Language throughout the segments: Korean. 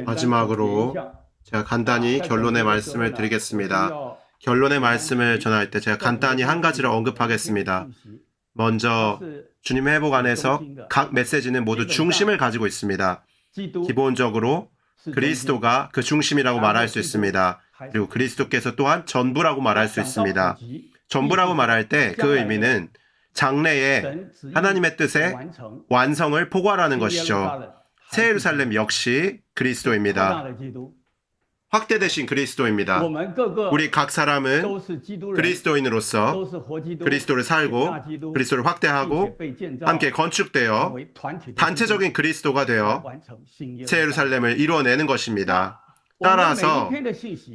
마지막으로 제가 간단히 결론의 말씀을 드리겠습니다. 결론의 말씀을 전할 때 제가 간단히 한 가지를 언급하겠습니다. 먼저 주님의 회복 안에서 각 메시지는 모두 중심을 가지고 있습니다. 기본적으로 그리스도가 그 중심이라고 말할 수 있습니다. 그리고 그리스도께서 또한 전부라고 말할 수 있습니다. 전부라고 말할 때 그 의미는 장래에 하나님의 뜻의 완성을 포괄하는 것이죠. 새 예루살렘 역시 그리스도입니다. 확대되신 그리스도입니다. 우리 각 사람은 그리스도인으로서 그리스도를 살고 그리스도를 확대하고 함께 건축되어 단체적인 그리스도가 되어 새 예루살렘을 이루어내는 것입니다. 따라서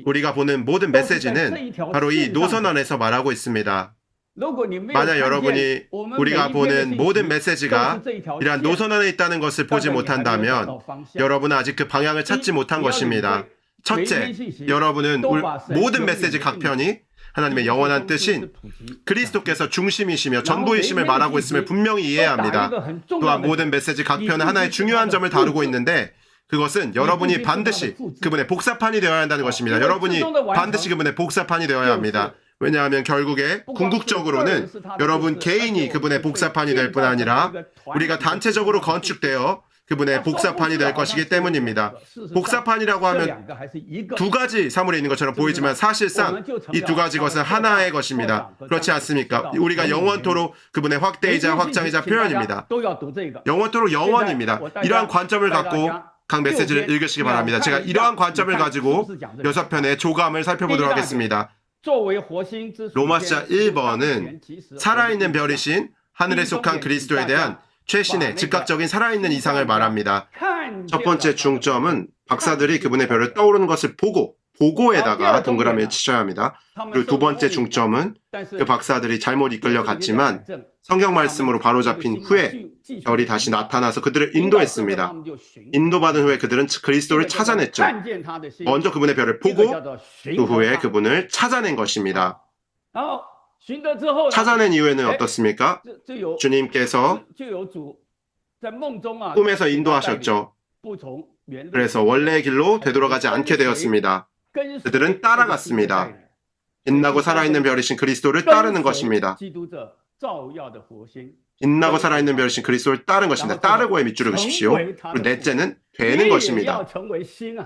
우리가 보는 모든 메시지는 바로 이 노선 안에서 말하고 있습니다. 만약 여러분이 우리가 보는 모든 메시지가 이러한 노선 안에 있다는 것을 보지 못한다면 여러분은 아직 그 방향을 찾지 못한 것입니다. 첫째, 여러분은 모든 메시지 각 편이 하나님의 영원한 뜻인 그리스도께서 중심이시며 전부이심을 말하고 있음을 분명히 이해해야 합니다. 또한 모든 메시지 각 편은 하나의 중요한 점을 다루고 있는데 그것은 여러분이 반드시 그분의 복사판이 되어야 한다는 것입니다. 여러분이 반드시 그분의 복사판이 되어야 합니다. 왜냐하면 결국에 궁극적으로는 여러분 개인이 그분의 복사판이 될 뿐 아니라 우리가 단체적으로 건축되어 그분의 복사판이 될 것이기 때문입니다. 복사판이라고 하면 두 가지 사물에 있는 것처럼 보이지만 사실상 이 두 가지 것은 하나의 것입니다. 그렇지 않습니까? 우리가 영원토록 그분의 확대이자 확장이자 표현입니다. 영원토록 영원입니다. 이러한 관점을 갖고 각 메시지를 읽으시기 바랍니다. 제가 이러한 관점을 가지고 6편의 조감을 살펴보도록 하겠습니다. 로마서 1번은 살아있는 별이신 하늘에 속한 그리스도에 대한 최신의 즉각적인 살아있는 이상을 말합니다. 첫 번째 중점은 박사들이 그분의 별을 떠오르는 것을 보고에다가 동그라미를 치셔야 합니다. 그리고 두 번째 중점은 그 박사들이 잘못 이끌려 갔지만 성경 말씀으로 바로잡힌 후에 별이 다시 나타나서 그들을 인도했습니다. 인도받은 후에 그들은 그리스도를 찾아냈죠. 먼저 그분의 별을 보고 그 후에 그분을 찾아낸 것입니다. 찾아낸 이후에는 어떻습니까? 주님께서 꿈에서 인도하셨죠. 그래서 원래의 길로 되돌아가지 않게 되었습니다. 그들은 따라갔습니다. 빛나고 살아있는 별이신 그리스도를 따르는 것입니다. 빛나고 살아있는 별이신 그리스도를 따르는 것입니다. 따르고에 밑줄을 그십시오. 그리고 넷째는 되는 것입니다.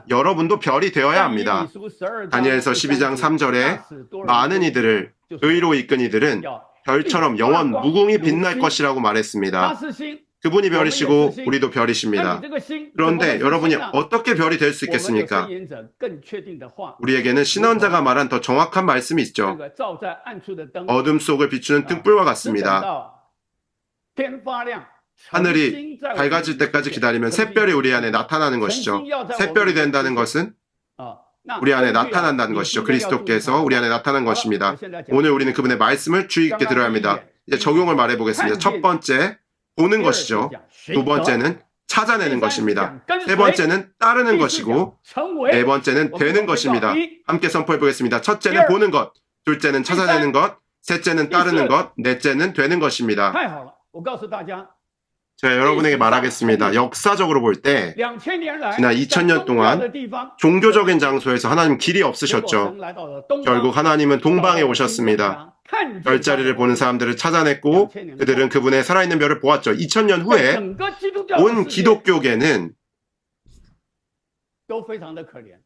여러분도 별이 되어야 합니다. 다니엘서 12장 3절에 많은 이들을 의로 이끈 이들은 별처럼 영원 무궁히 빛날 것이라고 말했습니다. 그분이 별이시고 우리도 별이십니다. 그런데 여러분이 어떻게 별이 될 수 있겠습니까? 우리에게는 신언자가 말한 더 정확한 말씀이 있죠. 어둠 속을 비추는 등불과 같습니다. 하늘이 밝아질 때까지 기다리면 샛별이 우리 안에 나타나는 것이죠. 샛별이 된다는 것은 우리 안에 나타난다는 것이죠. 그리스도께서 우리 안에 나타난 것입니다. 오늘 우리는 그분의 말씀을 주의 깊게 들어야 합니다. 이제 적용을 말해보겠습니다. 첫 번째, 보는 것이죠. 두 번째는 찾아내는 것입니다. 세 번째는 따르는 것이고 네 번째는 되는 것입니다. 함께 선포해보겠습니다. 첫째는 보는 것, 둘째는 찾아내는 것, 셋째는 따르는 것, 넷째는 되는 것입니다. 제가 여러분에게 말하겠습니다. 역사적으로 볼 때 지난 2000년 동안 종교적인 장소에서 하나님 길이 없으셨죠. 결국 하나님은 동방에 오셨습니다. 별자리를 보는 사람들을 찾아냈고 그들은 그분의 살아있는 별을 보았죠. 2000년 후에 온 기독교계는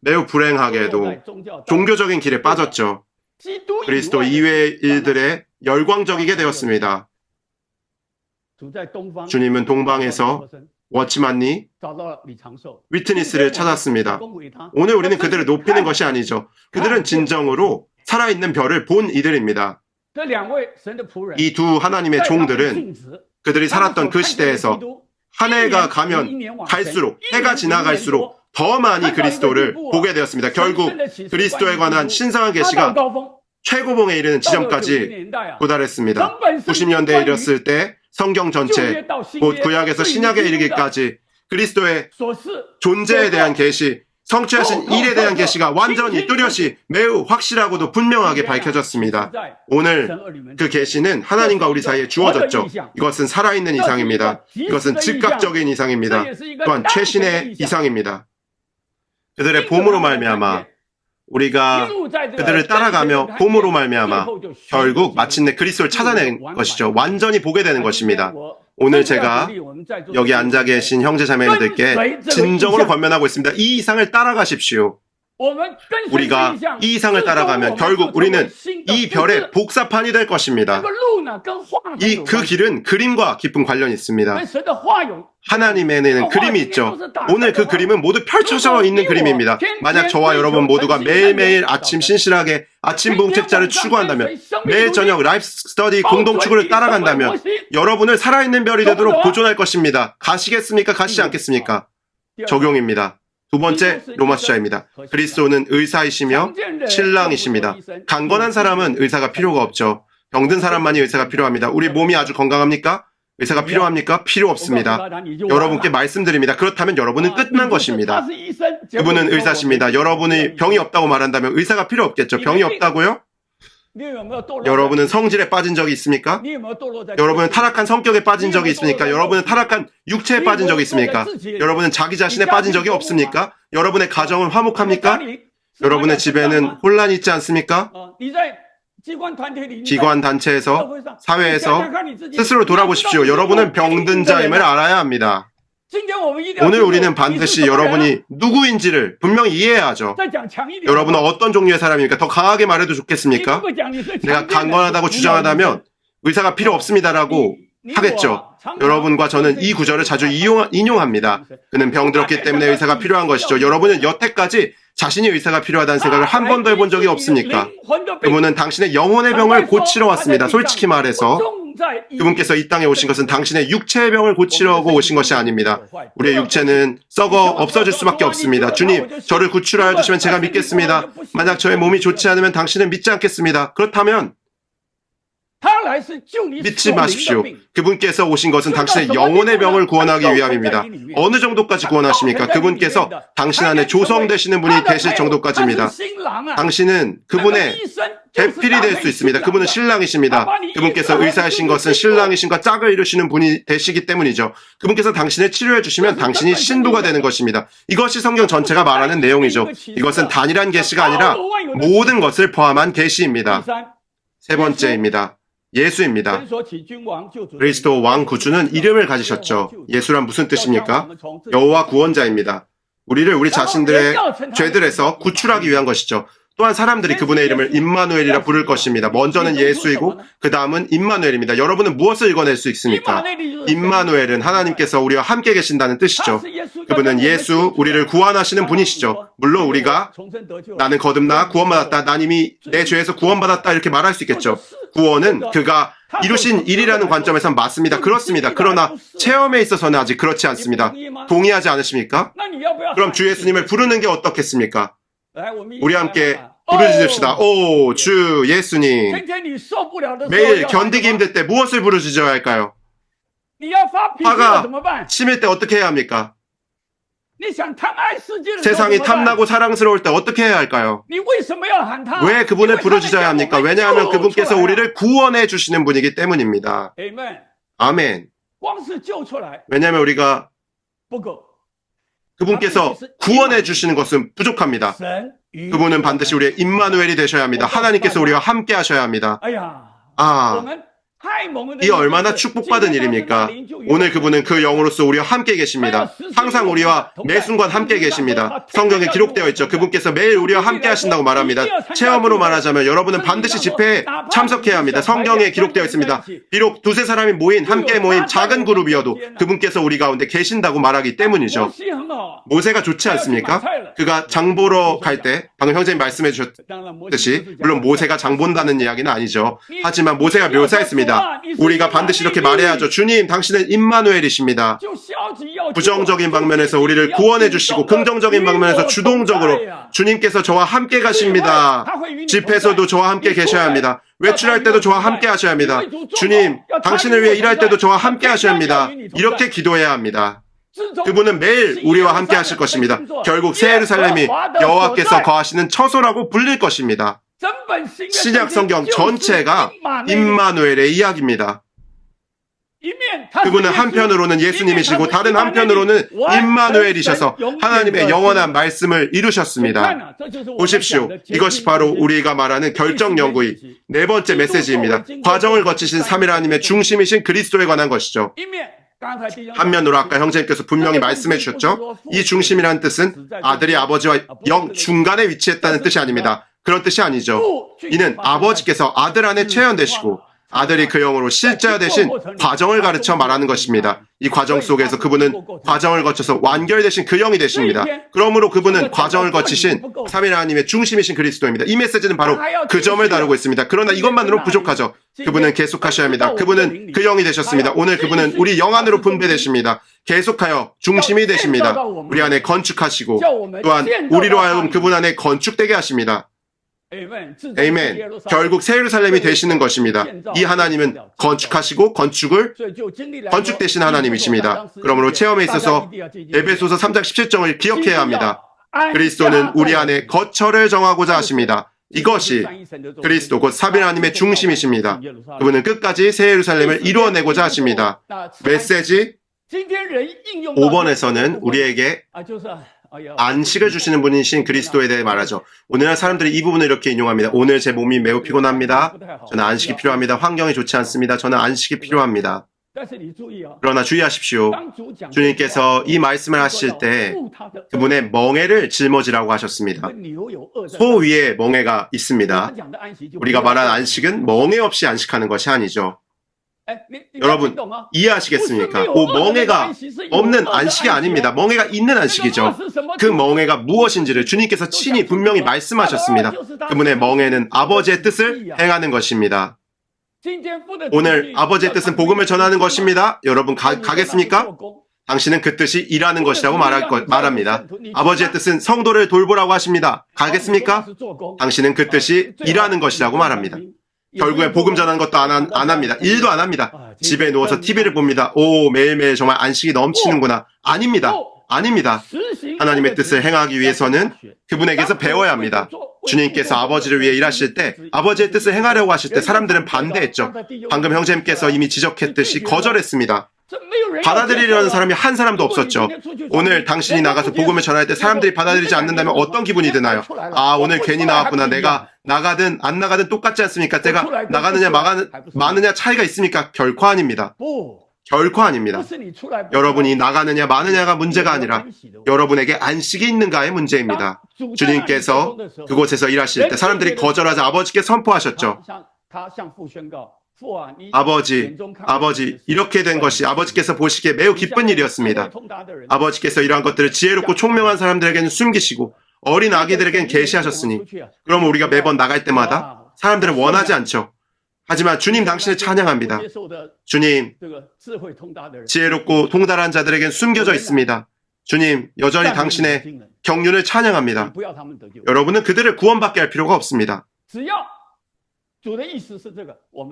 매우 불행하게도 종교적인 길에 빠졌죠. 그리스도 이외의 일들에 열광적이게 되었습니다. 주님은 동방에서 워치만니, 위트니스를 찾았습니다. 오늘 우리는 그들을 높이는 것이 아니죠. 그들은 진정으로 살아있는 별을 본 이들입니다. 이 두 하나님의 종들은 그들이 살았던 그 시대에서 한 해가 가면 갈수록, 해가 지나갈수록 더 많이 그리스도를 보게 되었습니다. 결국 그리스도에 관한 신성한 계시가 최고봉에 이르는 지점까지 도달했습니다. 90년대에 이르렀을 때 성경 전체, 곧 구약에서 신약에 이르기까지 그리스도의 존재에 대한 계시, 성취하신 일에 대한 계시가 완전히 뚜렷이 매우 확실하고도 분명하게 밝혀졌습니다. 오늘 그 계시는 하나님과 우리 사이에 주어졌죠. 이것은 살아있는 이상입니다. 이것은 즉각적인 이상입니다. 또한 최신의 이상입니다. 그들의 봄으로 말미암아 우리가 그들을 따라가며 봄으로 말미암아 결국 마침내 그리스도를 찾아낸 것이죠. 완전히 보게 되는 것입니다. 오늘 제가 여기 앉아 계신 형제 자매님들께 진정으로 권면하고 있습니다. 이 이상을 따라가십시오. 우리가 이 이상을 따라가면 결국 우리는 이 별의 복사판이 될 것입니다. 그 길은 그림과 깊은 관련이 있습니다. 하나님에는 그림이 있죠. 오늘 그 그림은 모두 펼쳐져 있는 그림입니다. 만약 저와 여러분 모두가 매일매일 아침 신실하게 아침 부흥 책자를 추구한다면, 매일 저녁 라이프 스터디 공동 추구를 따라간다면 여러분을 살아있는 별이 되도록 보존할 것입니다. 가시겠습니까? 가시지 않겠습니까? 적용입니다. 두 번째 로마 숫자입니다. 그리스도는 의사이시며 신랑이십니다. 강건한 사람은 의사가 필요가 없죠. 병든 사람만이 의사가 필요합니다. 우리 몸이 아주 건강합니까? 의사가 필요합니까? 필요 없습니다. 여러분께 말씀드립니다. 그렇다면 여러분은 끝난 것입니다. 그분은 의사십니다. 여러분이 병이 없다고 말한다면 의사가 필요 없겠죠. 병이 없다고요? 여러분은 성질에 빠진 적이 있습니까? 여러분은 타락한 성격에 빠진 적이 있습니까? 여러분은 타락한 육체에 빠진 적이 있습니까? 여러분은 자기 자신에 빠진 적이 없습니까? 여러분의 가정은 화목합니까? 여러분의 집에는 혼란이 있지 않습니까? 기관 단체에서, 사회에서 스스로 돌아보십시오. 여러분은 병든 자임을 알아야 합니다. 오늘 우리는 반드시 여러분이 누구인지를 분명히 이해해야 하죠. 여러분은 어떤 종류의 사람입니까? 더 강하게 말해도 좋겠습니까? 내가 강건하다고 주장하다면 의사가 필요 없습니다라고 하겠죠. 여러분과 저는 이 구절을 자주 인용합니다. 그는 병들었기 때문에 의사가 필요한 것이죠. 여러분은 여태까지 자신이 의사가 필요하다는 생각을 한 번도 해본 적이 없습니까? 그분은 당신의 영혼의 병을 고치러 왔습니다. 솔직히 말해서 그분께서 이 땅에 오신 것은 당신의 육체의 병을 고치려고 오신 것이 아닙니다. 우리의 육체는 썩어 없어질 수밖에 없습니다. 주님, 저를 구출하여 주시면 제가 믿겠습니다. 만약 저의 몸이 좋지 않으면 당신은 믿지 않겠습니다. 그렇다면 믿지 마십시오. 그분께서 오신 것은 당신의 영혼의 병을 구원하기 위함입니다. 어느 정도까지 구원하십니까? 그분께서 당신 안에 조성되시는 분이 되실 정도까지입니다. 당신은 그분의 대필이 될 수 있습니다. 그분은 신랑이십니다. 그분께서 의사이신 것은 신랑이신과 짝을 이루시는 분이 되시기 때문이죠. 그분께서 당신을 치료해 주시면 당신이 신부가 되는 것입니다. 이것이 성경 전체가 말하는 내용이죠. 이것은 단일한 계시가 아니라 모든 것을 포함한 계시입니다. 세 번째입니다. 예수입니다. 그리스도 왕 구주는 이름을 가지셨죠. 예수란 무슨 뜻입니까? 여호와 구원자입니다. 우리를 우리 자신들의 죄들에서 구출하기 위한 것이죠. 또한 사람들이 그분의 이름을 임마누엘이라 부를 것입니다. 먼저는 예수이고 그 다음은 임마누엘입니다. 여러분은 무엇을 읽어낼 수 있습니까? 임마누엘은 하나님께서 우리와 함께 계신다는 뜻이죠. 그분은 예수, 우리를 구원하시는 분이시죠. 물론 우리가 나는 거듭나 구원받았다, 난 이미 내 죄에서 구원받았다 이렇게 말할 수 있겠죠. 구원은 그가 이루신 일이라는 관점에서 맞습니다. 그렇습니다. 그러나 체험에 있어서는 아직 그렇지 않습니다. 동의하지 않으십니까? 그럼 주 예수님을 부르는 게 어떻겠습니까? 우리 함께 부르짖읍시다. 오, 주 예수님. 매일 견디기 힘들 때 무엇을 부르짖어야 할까요? 화가 심일 때 어떻게 해야 합니까? 세상이 탐나고 사랑스러울 때 어떻게 해야 할까요? 왜 그분을 부르짖어야 합니까? 왜냐하면 그분께서 우리를 구원해 주시는 분이기 때문입니다. 아멘. 왜냐하면 우리가 그분께서 구원해 주시는 것은 부족합니다. 그분은 반드시 우리의 임마누엘이 되셔야 합니다. 하나님께서 우리와 함께 하셔야 합니다. 이 얼마나 축복받은 일입니까? 오늘 그분은 그 영으로서 우리와 함께 계십니다. 항상 우리와 매 순간 함께 계십니다. 성경에 기록되어 있죠. 그분께서 매일 우리와 함께 하신다고 말합니다. 체험으로 말하자면 여러분은 반드시 집회에 참석해야 합니다. 성경에 기록되어 있습니다. 비록 두세 사람이 함께 모인 작은 그룹이어도 그분께서 우리 가운데 계신다고 말하기 때문이죠. 모세가 좋지 않습니까? 그가 장 보러 갈 때 방금 형제님 말씀해 주셨듯이 물론 모세가 장 본다는 이야기는 아니죠. 하지만 모세가 묘사했습니다. 우리가 반드시 이렇게 말해야죠. 주님, 당신은 임마누엘이십니다. 부정적인 방면에서 우리를 구원해 주시고 긍정적인 방면에서 주동적으로 주님께서 저와 함께 가십니다. 집에서도 저와 함께 계셔야 합니다. 외출할 때도 저와 함께 하셔야 합니다. 주님, 당신을 위해 일할 때도 저와 함께 하셔야 합니다. 이렇게 기도해야 합니다. 그분은 매일 우리와 함께 하실 것입니다. 결국 새 예루살렘이 여호와께서 거하시는 처소라고 불릴 것입니다. 신약 성경 전체가 임마누엘의 이야기입니다. 그분은 한편으로는 예수님이시고 다른 한편으로는 임마누엘이셔서 하나님의 영원한 말씀을 이루셨습니다. 보십시오. 이것이 바로 우리가 말하는 결정 연구의 네 번째 메시지입니다. 과정을 거치신 삼위 하나님의 중심이신 그리스도에 관한 것이죠. 한면으로 아까 형제님께서 분명히 말씀해 주셨죠. 이 중심이라는 뜻은 아들이 아버지와 영 중간에 위치했다는 뜻이 아닙니다. 그런 뜻이 아니죠. 이는 아버지께서 아들 안에 체현되시고 아들이 그 영으로 실제화 되신 과정을 가르쳐 말하는 것입니다. 이 과정 속에서 그분은 과정을 거쳐서 완결되신 그 영이 되십니다. 그러므로 그분은 과정을 거치신 삼위 하나님의 중심이신 그리스도입니다. 이 메시지는 바로 그 점을 다루고 있습니다. 그러나 이것만으로 부족하죠. 그분은 계속하셔야 합니다. 그분은 그 영이 되셨습니다. 오늘 그분은 우리 영 안으로 분배되십니다. 계속하여 중심이 되십니다. 우리 안에 건축하시고 또한 우리로 하여금 그분 안에 건축되게 하십니다. 아멘. 결국 새 예루살렘이 되시는 것입니다. 이 하나님은 건축하시고 건축되신 하나님이십니다. 그러므로 체험에 있어서 에베소서 3장 17절을 기억해야 합니다. 그리스도는 우리 안에 거처를 정하고자 하십니다. 이것이 그리스도 곧 삼위 하나님의 중심이십니다. 그분은 끝까지 새 예루살렘을 이루어내고자 하십니다. 메시지 5번에서는 우리에게 안식을 주시는 분이신 그리스도에 대해 말하죠. 오늘날 사람들이 이 부분을 이렇게 인용합니다. 오늘 제 몸이 매우 피곤합니다. 저는 안식이 필요합니다. 환경이 좋지 않습니다. 저는 안식이 필요합니다. 그러나 주의하십시오. 주님께서 이 말씀을 하실 때 그분의 멍에를 짊어지라고 하셨습니다. 소 위에 멍에가 있습니다. 우리가 말하는 안식은 멍에 없이 안식하는 것이 아니죠. 여러분 이해하시겠습니까? 멍에가 없는 안식이 아닙니다. 멍에가 있는 안식이죠. 그 멍에가 무엇인지를 주님께서 친히 분명히 말씀하셨습니다. 그분의 멍에는 아버지의 뜻을 행하는 것입니다. 오늘 아버지의 뜻은 복음을 전하는 것입니다. 여러분 가겠습니까? 당신은 그 뜻이 일하는 것이라고 말합니다. 아버지의 뜻은 성도를 돌보라고 하십니다. 가겠습니까? 당신은 그 뜻이 일하는 것이라고 말합니다. 결국에 복음 전하는 것도 안 합니다. 일도 안 합니다. 집에 누워서 TV를 봅니다. 매일매일 정말 안식이 넘치는구나. 아닙니다. 하나님의 뜻을 행하기 위해서는 그분에게서 배워야 합니다. 주님께서 아버지를 위해 일하실 때, 아버지의 뜻을 행하려고 하실 때 사람들은 반대했죠. 방금 형제님께서 이미 지적했듯이 거절했습니다. 받아들이려는 사람이 한 사람도 없었죠. 오늘 당신이 나가서 복음을 전할 때 사람들이 받아들이지 않는다면 어떤 기분이 드나요? 오늘 괜히 나왔구나. 내가 나가든 안 나가든 똑같지 않습니까? 제가 나가느냐 마느냐 차이가 있습니까? 결코 아닙니다. 여러분이 나가느냐 마느냐가 문제가 아니라 여러분에게 안식이 있는가의 문제입니다. 주님께서 그곳에서 일하실 때 사람들이 거절하자 아버지께 선포하셨죠. 아버지, 이렇게 된 것이 아버지께서 보시기에 매우 기쁜 일이었습니다. 아버지께서 이러한 것들을 지혜롭고 총명한 사람들에게는 숨기시고 어린 아기들에게는 계시하셨으니 그럼 우리가 매번 나갈 때마다 사람들은 원하지 않죠. 하지만 주님 당신을 찬양합니다. 주님, 지혜롭고 통달한 자들에겐 숨겨져 있습니다. 주님, 여전히 당신의 경륜을 찬양합니다. 여러분은 그들을 구원받게 할 필요가 없습니다.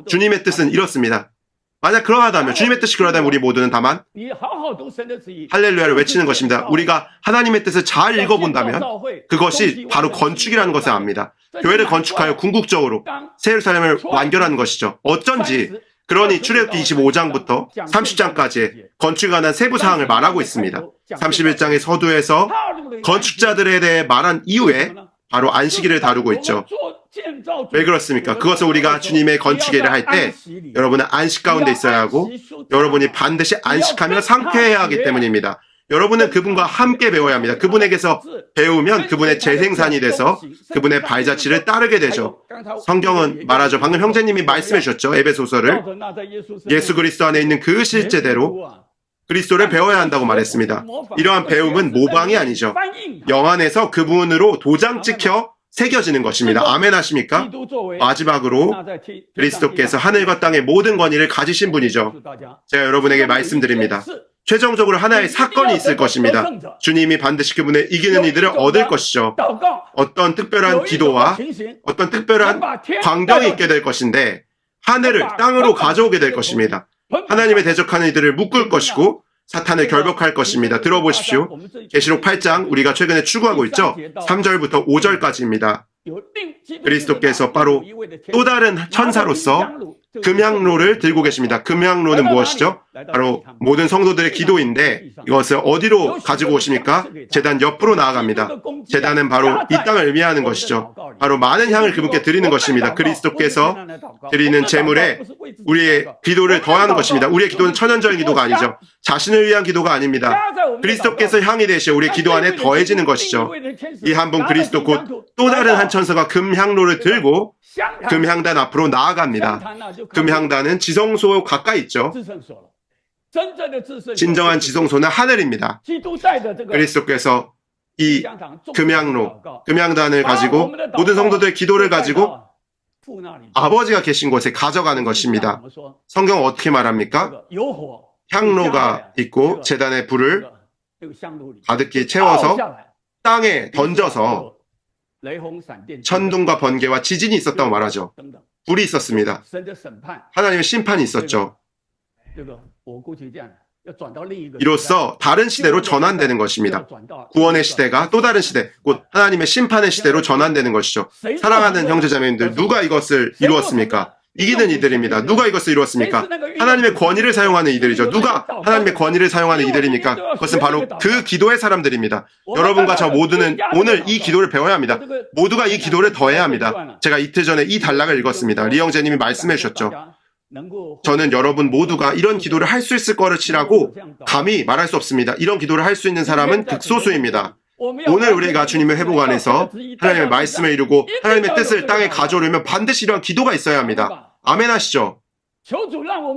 주님의 뜻은 이렇습니다. 만약 그러하다면, 주님의 뜻이 그러하다면 우리 모두는 다만 할렐루야를 외치는 것입니다. 우리가 하나님의 뜻을 잘 읽어본다면 그것이 바로 건축이라는 것을 압니다. 교회를 건축하여 궁극적으로 새 예루살렘을 완결하는 것이죠. 어쩐지 그러니 출애굽기 25장부터 30장까지의 건축에 관한 세부 사항을 말하고 있습니다. 31장의 서두에서 건축자들에 대해 말한 이후에 바로 안식일을 다루고 있죠. 왜 그렇습니까? 그것은 우리가 주님의 건축 일을 할 때 여러분은 안식 가운데 있어야 하고 여러분이 반드시 안식하며 상쾌해야 하기 때문입니다. 여러분은 그분과 함께 배워야 합니다. 그분에게서 배우면 그분의 재생산이 돼서 그분의 발자취를 따르게 되죠. 성경은 말하죠. 방금 형제님이 말씀해 주셨죠. 에베소서를 예수 그리스도 안에 있는 그 실제대로 그리스도를 배워야 한다고 말했습니다. 이러한 배움은 모방이 아니죠. 영 안에서 그분으로 도장 찍혀 새겨지는 것입니다. 아멘 하십니까? 마지막으로 그리스도께서 하늘과 땅의 모든 권위를 가지신 분이죠. 제가 여러분에게 말씀드립니다. 최종적으로 하나의 사건이 있을 것입니다. 주님이 반드시 그분의 이기는 이들을 얻을 것이죠. 어떤 특별한 기도와 어떤 특별한 광경이 있게 될 것인데 하늘을 땅으로 가져오게 될 것입니다. 하나님의 대적하는 이들을 묶을 것이고 사탄을 결박할 것입니다. 들어보십시오. 계시록 8장 우리가 최근에 추구하고 있죠. 3절부터 5절까지입니다. 그리스도께서 바로 또 다른 천사로서 금향로를 들고 계십니다. 금향로는 무엇이죠? 바로 모든 성도들의 기도인데 이것을 어디로 가지고 오십니까? 제단 옆으로 나아갑니다. 제단은 바로 이 땅을 의미하는 것이죠. 바로 많은 향을 그분께 드리는 것입니다. 그리스도께서 드리는 제물에 우리의 기도를 더하는 것입니다. 우리의 기도는 천연적인 기도가 아니죠. 자신을 위한 기도가 아닙니다. 그리스도께서 향이 되시어 우리의 기도 안에 더해지는 것이죠. 이 한 분 그리스도 곧 또 다른 한 천사가 금향로를 들고 금향단 앞으로 나아갑니다. 금향단은 지성소 가까이 있죠. 진정한 지성소는 하늘입니다. 그리스도께서 이 금향단을 가지고 모든 성도들의 기도를 가지고 아버지가 계신 곳에 가져가는 것입니다. 성경은 어떻게 말합니까? 향로가 있고 제단의 불을 가득히 채워서 땅에 던져서 천둥과 번개와 지진이 있었다고 말하죠. 불이 있었습니다. 하나님의 심판이 있었죠. 이로써 다른 시대로 전환되는 것입니다. 구원의 시대가 또 다른 시대, 곧 하나님의 심판의 시대로 전환되는 것이죠. 사랑하는 형제자매님들, 누가 이것을 이루었습니까? 이기는 이들입니다. 누가 이것을 이루었습니까? 하나님의 권위를 사용하는 이들이죠. 누가 하나님의 권위를 사용하는 이들입니까? 그것은 바로 그 기도의 사람들입니다. 여러분과 저 모두는 오늘 이 기도를 배워야 합니다. 모두가 이 기도를 더해야 합니다. 제가 이틀 전에 이 단락을 읽었습니다. 리영재님이 말씀해 주셨죠. 저는 여러분 모두가 이런 기도를 할 수 있을 것이라고 감히 말할 수 없습니다. 이런 기도를 할 수 있는 사람은 극소수입니다. 오늘 우리가 주님의 회복 안에서 하나님의 말씀을 이루고 하나님의 뜻을 땅에 가져오려면 반드시 이러한 기도가 있어야 합니다. 아멘 하시죠?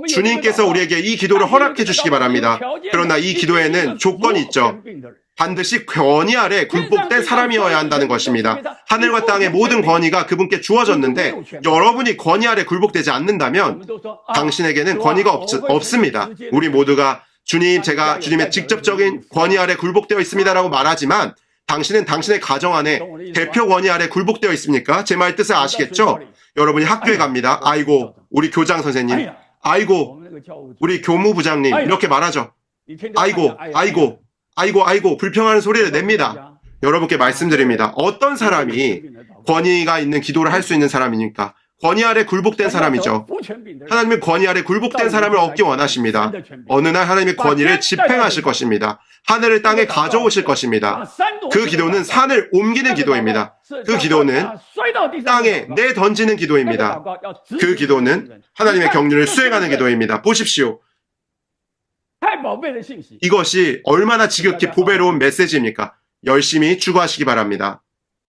주님께서 우리에게 이 기도를 허락해 주시기 바랍니다. 그러나 이 기도에는 조건이 있죠. 반드시 권위 아래 굴복된 사람이어야 한다는 것입니다. 하늘과 땅의 모든 권위가 그분께 주어졌는데 여러분이 권위 아래 굴복되지 않는다면 당신에게는 권위가 없습니다. 우리 모두가 주님, 제가 주님의 직접적인 권위 아래 굴복되어 있습니다라고 말하지만 당신은 당신의 가정 안에 대표 권위 아래 굴복되어 있습니까? 제 말 뜻을 아시겠죠? 여러분이 학교에 갑니다. 아이고, 우리 교장 선생님. 아이고, 우리 교무부장님. 이렇게 말하죠. 아이고, 불평하는 소리를 냅니다. 여러분께 말씀드립니다. 어떤 사람이 권위가 있는 기도를 할 수 있는 사람입니까? 권위 아래 굴복된 사람이죠. 하나님의 권위 아래 굴복된 사람을 얻기 원하십니다. 어느 날 하나님의 권위를 집행하실 것입니다. 하늘을 땅에 가져오실 것입니다. 그 기도는 산을 옮기는 기도입니다. 그 기도는 땅에 내던지는 기도입니다. 그 기도는 하나님의 경륜을 수행하는 기도입니다. 보십시오. 이것이 얼마나 지극히 보배로운 메시지입니까? 열심히 추구하시기 바랍니다.